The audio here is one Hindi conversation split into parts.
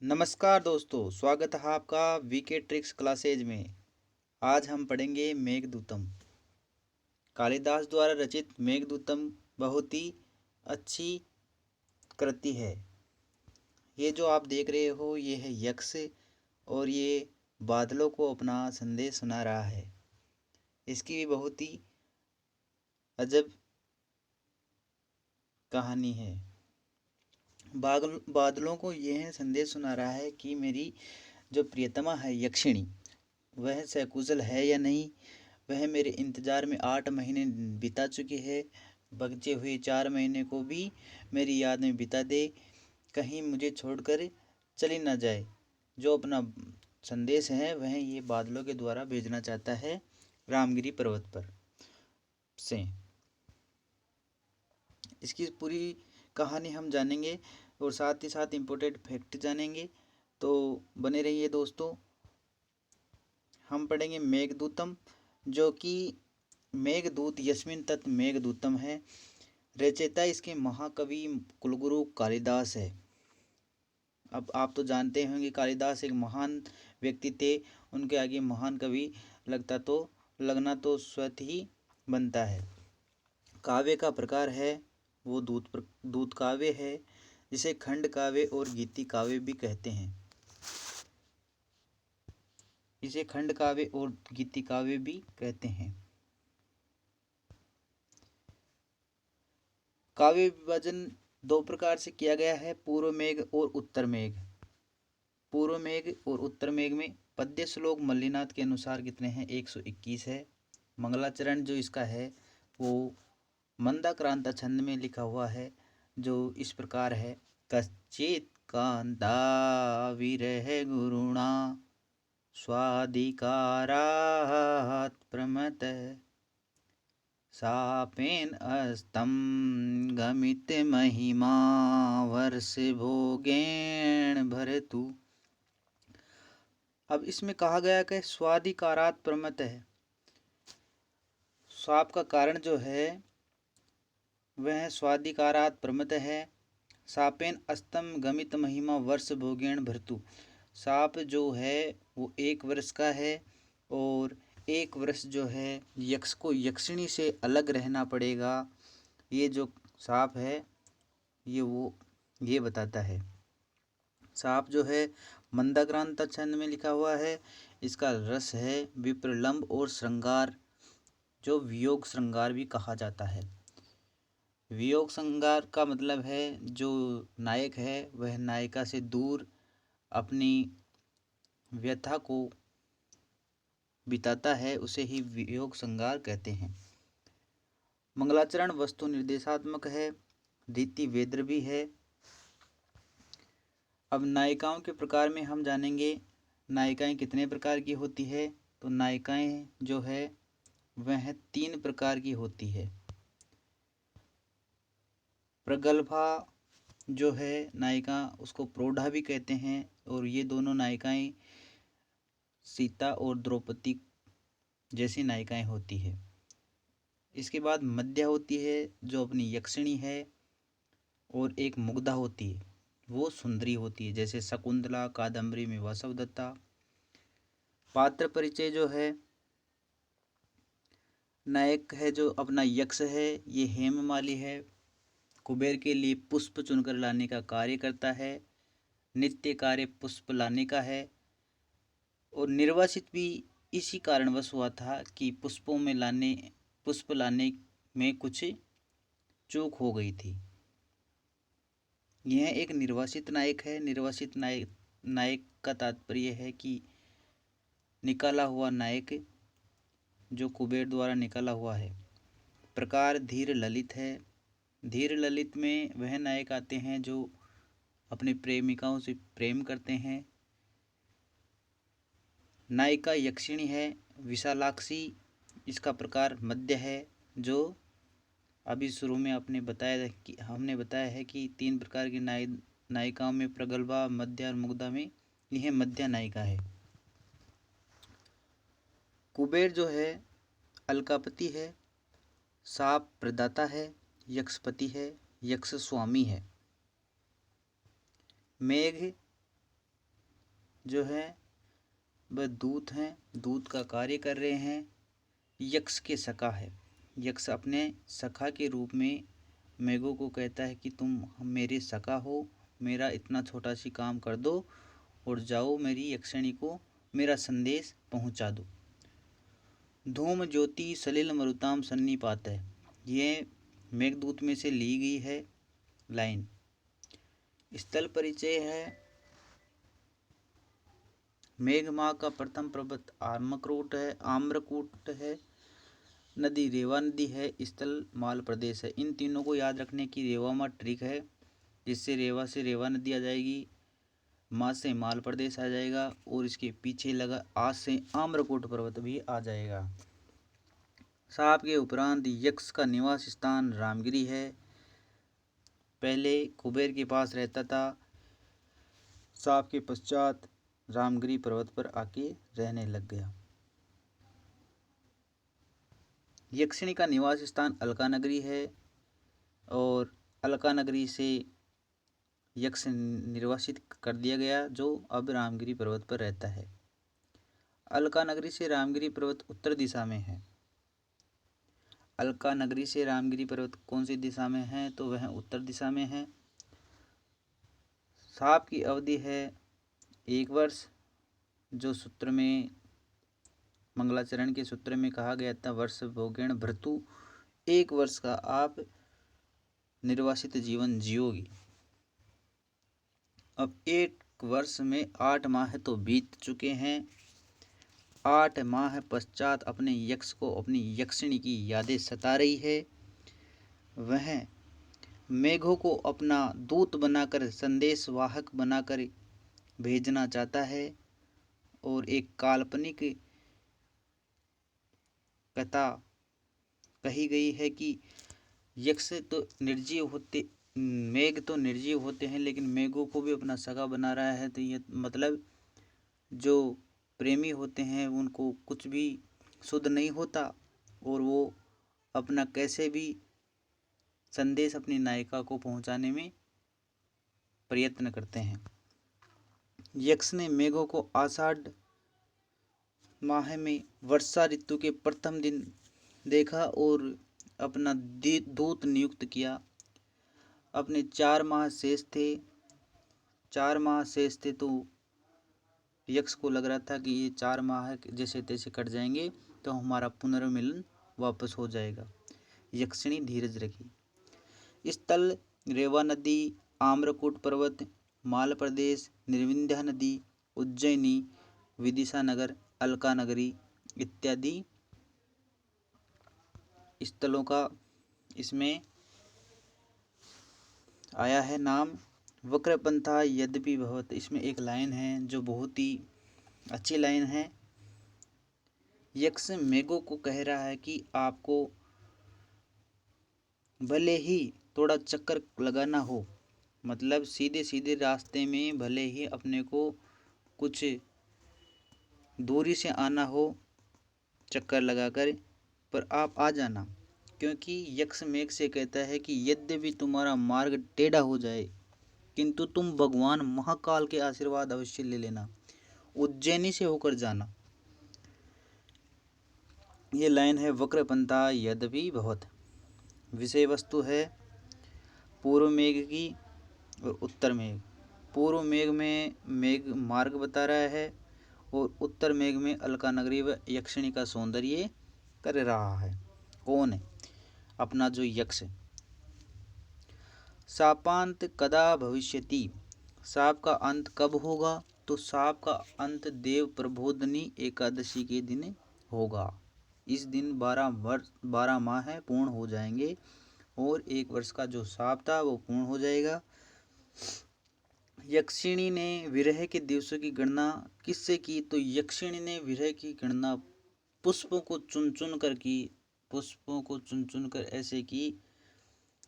नमस्कार दोस्तों, स्वागत है आपका वीके ट्रिक्स क्लासेज में। आज हम पढ़ेंगे मेघदूतम। कालिदास द्वारा रचित मेघदूतम बहुत ही अच्छी कृति है। ये जो आप देख रहे हो ये है यक्ष और ये बादलों को अपना संदेश सुना रहा है। इसकी भी बहुत ही अजब कहानी है। बादलों को यह संदेश सुना रहा है कि मेरी जो प्रियतमा है यक्षिणी, वह सकुशल है या नहीं। वह मेरे इंतज़ार में 8 महीने बिता चुकी है। बचे हुए 4 महीने को भी मेरी याद में बिता दे, कहीं मुझे छोड़कर चली ना जाए। जो अपना संदेश है वह ये बादलों के द्वारा भेजना चाहता है रामगिरी पर्वत पर से। इसकी पूरी कहानी हम जानेंगे और साथ ही साथ इम्पोर्टेंट फैक्ट जानेंगे, तो बने रहिए दोस्तों। हम पढ़ेंगे मेघदूतम, जो कि मेघदूत यस्मिन तत् मेघदूतम है। रचयिता इसके महाकवि कुलगुरु कालिदास है। अब आप तो जानते होंगे कालिदास एक महान व्यक्ति थे। उनके आगे महान कवि लगना तो स्वतः ही बनता है। काव्य का प्रकार है वो दूत काव्य है, जिसे खंड काव्य और गीति काव्य भी कहते हैं। इसे खंड काव्य और गीति काव्य भी कहते हैं। काव्य विभाजन दो प्रकार से किया गया है, पूर्व मेघ और उत्तर मेघ। पूर्व मेघ और उत्तर मेघ में पद्य श्लोक मल्लिनाथ के अनुसार कितने हैं? 121 है। मंगलाचरण जो इसका है वो मंदाक्रांता छंद में लिखा हुआ है, जो इस प्रकार है। कश्चित् कांता विरह गुरुणा स्वादिकारात् प्रमत सापेन अस्तं गमित महिमा वर्ष भोगेण भरतु। अब इसमें कहा गया कि स्वादिकारात् प्रमत है। स्वाप का कारण जो है वह स्वादिकारात् प्रमत है। सापेन अस्तम गमित महिमा वर्ष भोगेण भरतु। साप जो है वो 1 वर्ष का है और 1 वर्ष जो है यक्ष को यक्षिणी से अलग रहना पड़ेगा। ये जो साप है ये बताता है। साप जो है मंदाक्रांता छंद में लिखा हुआ है। इसका रस है विप्रलंब और श्रृंगार, जो वियोग श्रृंगार भी कहा जाता है। वियोग श्रृंगार का मतलब है जो नायक है वह नायिका से दूर अपनी व्यथा को बिताता है, उसे ही वियोग श्रृंगार कहते हैं। मंगलाचरण वस्तु निर्देशात्मक है, रीति वेद्र भी है। अब नायिकाओं के प्रकार में हम जानेंगे नायिकाएं कितने प्रकार की होती है। तो नायिकाएं जो है वह 3 प्रकार की होती है। प्रगल्भा जो है नायिका, उसको प्रौढ़ा भी कहते हैं, और ये दोनों नायिकाएं सीता और द्रौपदी जैसी नायिकाएं होती है। इसके बाद मध्य होती है जो अपनी यक्षिणी है, और एक मुग्धा होती है वो सुंदरी होती है, जैसे शकुंतला कादम्बरी में वासवदत्ता। पात्र परिचय जो है नायक है जो अपना यक्ष है, ये हेममाली है। कुबेर के लिए पुष्प चुनकर लाने का कार्य करता है। नित्य कार्य पुष्प लाने का है, और निर्वासित भी इसी कारणवश हुआ था कि पुष्प लाने में कुछ चूक हो गई थी। यह एक निर्वासित नायक है। निर्वासित नायक का तात्पर्य है कि निकाला हुआ नायक, जो कुबेर द्वारा निकाला हुआ है। प्रकार धीर ललित है। धीर ललित में वह नायक आते हैं जो अपनी प्रेमिकाओं से प्रेम करते हैं। नायिका यक्षिणी है। विशालाक्षी इसका प्रकार मध्य है, जो अभी शुरू में हमने बताया है कि 3 प्रकार की नायिकाओं में प्रगल्भा, मध्य और मुग्धा में यह मध्य नायिका है। कुबेर जो है अलकापति है। साप प्रदाता है। यक्षपति है। यक्ष स्वामी है। मेघ जो है वह दूत हैं, दूत का कार्य कर रहे हैं। यक्ष के सखा है। यक्ष अपने सखा के रूप में मेघों को कहता है कि तुम मेरे सखा हो, मेरा इतना छोटा सी काम कर दो और जाओ मेरी यक्षिणी को मेरा संदेश पहुंचा दो। धूम ज्योति सलिल मरुताम सन्निपात है, ये मेघदूत में से ली गई है लाइन। स्थल परिचय है। मेघ माह का प्रथम पर्वत आम्रकूट है। नदी रेवा नदी है। स्थल माल प्रदेश है। इन तीनों को याद रखने की रेवा माह ट्रिक है, जिससे रेवा से रेवा नदी आ जाएगी, माँ से माल प्रदेश आ जाएगा और इसके पीछे लगा आज से आम्रकूट पर्वत भी आ जाएगा। सांप के उपरांत यक्ष का निवास स्थान रामगिरी है। पहले कुबेर के पास रहता था, सांप के पश्चात रामगिरी पर्वत पर आके रहने लग गया। यक्षिणी का निवास स्थान अलका नगरी है और अलका नगरी से यक्ष निर्वासित कर दिया गया, जो अब रामगिरी पर्वत पर रहता है। अलका नगरी से रामगिरी पर्वत उत्तर दिशा में है। अलका नगरी से रामगिरी पर्वत कौन सी दिशा में है? तो वह उत्तर दिशा में है। साप की अवधि है 1 वर्ष, जो सूत्र में मंगलाचरण के सूत्र में कहा गया था, वर्ष भोगेण भृतु, 1 वर्ष का आप निर्वासित जीवन जियोगी। अब 1 वर्ष में 8 माह तो बीत चुके हैं। 8 माह पश्चात अपने यक्ष को अपनी यक्षिणी की यादें सता रही है। वह मेघों को अपना दूत बनाकर, संदेश वाहक बनाकर भेजना चाहता है और एक काल्पनिक कथा कही गई है कि यक्ष तो निर्जीव होते, मेघ तो निर्जीव होते हैं, लेकिन मेघों को भी अपना सगा बना रहा है। तो ये मतलब जो प्रेमी होते हैं उनको कुछ भी शुद्ध नहीं होता और वो अपना कैसे भी संदेश अपनी नायिका को पहुंचाने में प्रयत्न करते हैं। यक्ष ने मेघों को आषाढ़ माह में वर्षा ऋतु के प्रथम दिन देखा और अपना दूत नियुक्त किया। अपने 4 माह शेष थे। 4 माह शेष थे तो यक्ष को लग रहा था कि ये 4 माह जैसे तैसे कट जाएंगे तो हमारा पुनर्मिलन वापस हो जाएगा। यक्षिणी धीरज रखी। स्थल रेवा नदी, आम्रकूट पर्वत, माल प्रदेश, निर्विंध्या नदी, उज्जैनी, विदिशा नगर, अलका नगरी इत्यादि स्थलों का इसमें आया है नाम। वक्रपंथा यद्यपि भवत, इसमें एक लाइन है जो बहुत ही अच्छी लाइन है। यक्ष मेघों को कह रहा है कि आपको भले ही थोड़ा चक्कर लगाना हो, मतलब सीधे सीधे रास्ते में भले ही अपने को कुछ दूरी से आना हो चक्कर लगाकर, पर आप आ जाना, क्योंकि यक्ष मेघ से कहता है कि यद्यपि तुम्हारा मार्ग टेढ़ा हो जाए किंतु तुम भगवान महाकाल के आशीर्वाद अवश्य ले लेना, उज्जैनी से होकर जाना। ये लाइन है वक्रपंथा यद्यपि भवत। विषय वस्तु है पूर्व मेघ की और उत्तर मेघ। पूर्व मेघ में मेघ मार्ग बता रहा है और उत्तर मेघ में अलका नगरी व यक्षिणी का सौंदर्य कर रहा है। कौन है? अपना जो यक्ष। शापांत कदा भविष्यति, शाप का अंत कब होगा? तो शाप का अंत देव प्रबोधनी एकादशी के दिन होगा। इस दिन 12 माह पूर्ण हो जाएंगे और 1 वर्ष का जो शाप था वो पूर्ण हो जाएगा। यक्षिणी ने विरह के दिवसों की गणना किससे की? तो यक्षिणी ने विरह की गणना पुष्पों को चुन चुन कर की। पुष्पों को चुन चुन कर ऐसे की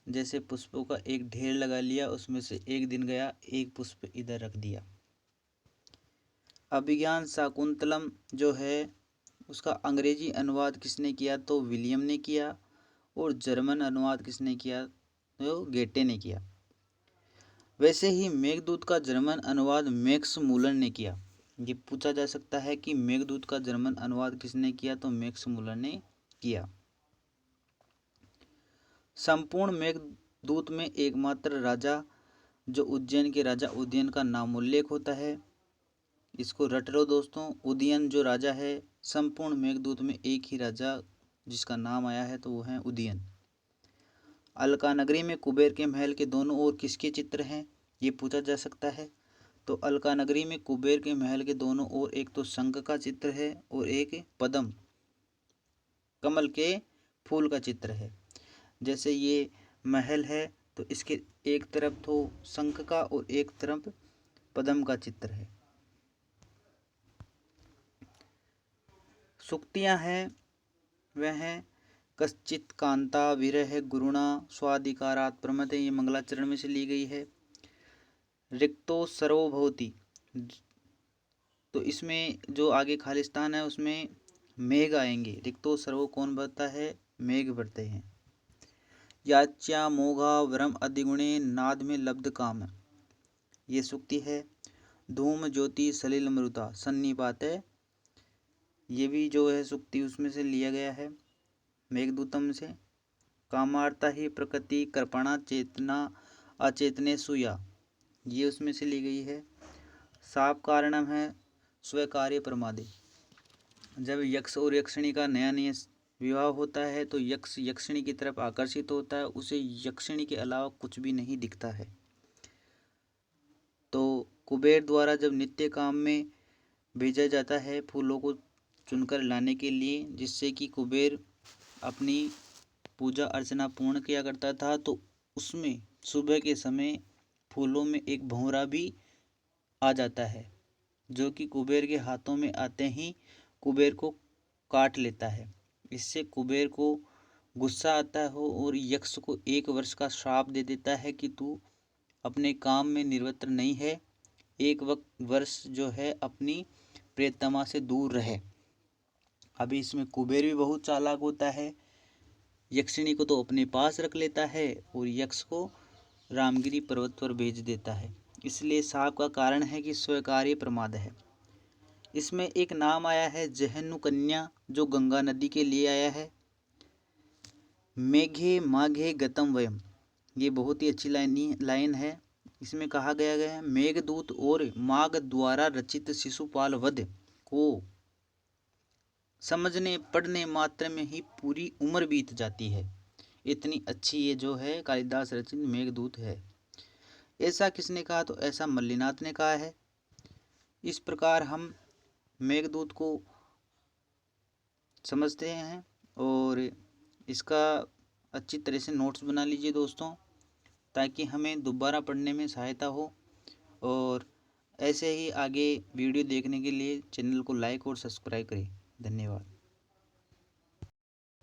जैसे पुष्पों का एक ढेर लगा लिया, उसमें से एक दिन गया, एक पुष्प इधर रख दिया। अभिज्ञान शाकुंतलम जो है उसका अंग्रेजी अनुवाद किसने किया? तो विलियम ने किया। और जर्मन अनुवाद किसने किया? तो गेटे ने किया। वैसे ही मेघदूत का जर्मन अनुवाद मैक्स मूलर ने किया। ये पूछा जा सकता है कि मेघदूत का जर्मन अनुवाद किसने किया, तो मैक्स मुलर ने किया। संपूर्ण मेघदूत में एकमात्र राजा जो उज्जैन के राजा उदयन का नामोल्लेख होता है। इसको रट लो दोस्तों, उदयन जो राजा है, संपूर्ण मेघदूत में एक ही राजा जिसका नाम आया है तो वो है उदयन। अलका नगरी में कुबेर के महल के दोनों ओर किसके चित्र हैं, ये पूछा जा सकता है। तो अलका नगरी में कुबेर के महल के दोनों ओर एक तो शंख का चित्र है और एक पद्म कमल के फूल का चित्र है। जैसे ये महल है तो इसके एक तरफ तो शंख का और एक तरफ पद्म का चित्र है। सूक्तियाँ हैं वह हैं कश्चित कांता विरह गुरुणा स्वाधिकारात् प्रमते, ये मंगलाचरण में से ली गई है। रिक्तो सर्वो भवति, तो इसमें जो आगे खालिस्तान है उसमें मेघ आएंगे। रिक्तो सर्वो कौन भरता है, मेघ भरते हैं। याच्या मोघा वरम अधिगुणे नाद में लब्ध काम, ये सूक्ति है। धूम ज्योति सलिल मरुता सन्निपात है, ये भी जो है सूक्ति उसमें से लिया गया है मेघदूतम से। कामार्ता ही प्रकृति कृपणा चेतना अचेतने सुया, ये उसमें से ली गई है। साप कारणम है स्वीकार्य प्रमादे, जब यक्ष और यक्षिणी का नया नया विवाह होता है तो यक्ष यक्षिणी की तरफ आकर्षित होता है, उसे यक्षिणी के अलावा कुछ भी नहीं दिखता है। तो कुबेर द्वारा जब नित्य काम में भेजा जाता है फूलों को चुनकर लाने के लिए, जिससे कि कुबेर अपनी पूजा अर्चना पूर्ण किया करता था, तो उसमें सुबह के समय फूलों में एक भंवरा भी आ जाता है जो कि कुबेर के हाथों में आते ही कुबेर को काट लेता है। इससे कुबेर को गुस्सा आता है और यक्ष को 1 वर्ष का श्राप दे देता है कि तू अपने काम में निरत नहीं है, 1 वर्ष जो है अपनी प्रियतमा से दूर रहे। अभी इसमें कुबेर भी बहुत चालाक होता है, यक्षिणी को तो अपने पास रख लेता है और यक्ष को रामगिरी पर्वत पर भेज देता है। इसलिए साप का कारण है कि स्वीकार्य प्रमाद है। इसमें एक नाम आया है जहन्नु कन्या, जो गंगा नदी के लिए आया है। मेघे माघे गतम वयम, ये बहुत ही अच्छी लाइन है। इसमें कहा गया है मेघदूत और माघ द्वारा रचित शिशुपाल वध को समझने पढ़ने मात्र में ही पूरी उम्र बीत जाती है। इतनी अच्छी ये जो है कालिदास रचित मेघदूत है। ऐसा किसने कहा, तो ऐसा मल्लिनाथ ने कहा है। इस प्रकार हम मेघदूत को समझते हैं और इसका अच्छी तरह से नोट्स बना लीजिए दोस्तों, ताकि हमें दोबारा पढ़ने में सहायता हो। और ऐसे ही आगे वीडियो देखने के लिए चैनल को लाइक और सब्सक्राइब करें। धन्यवाद।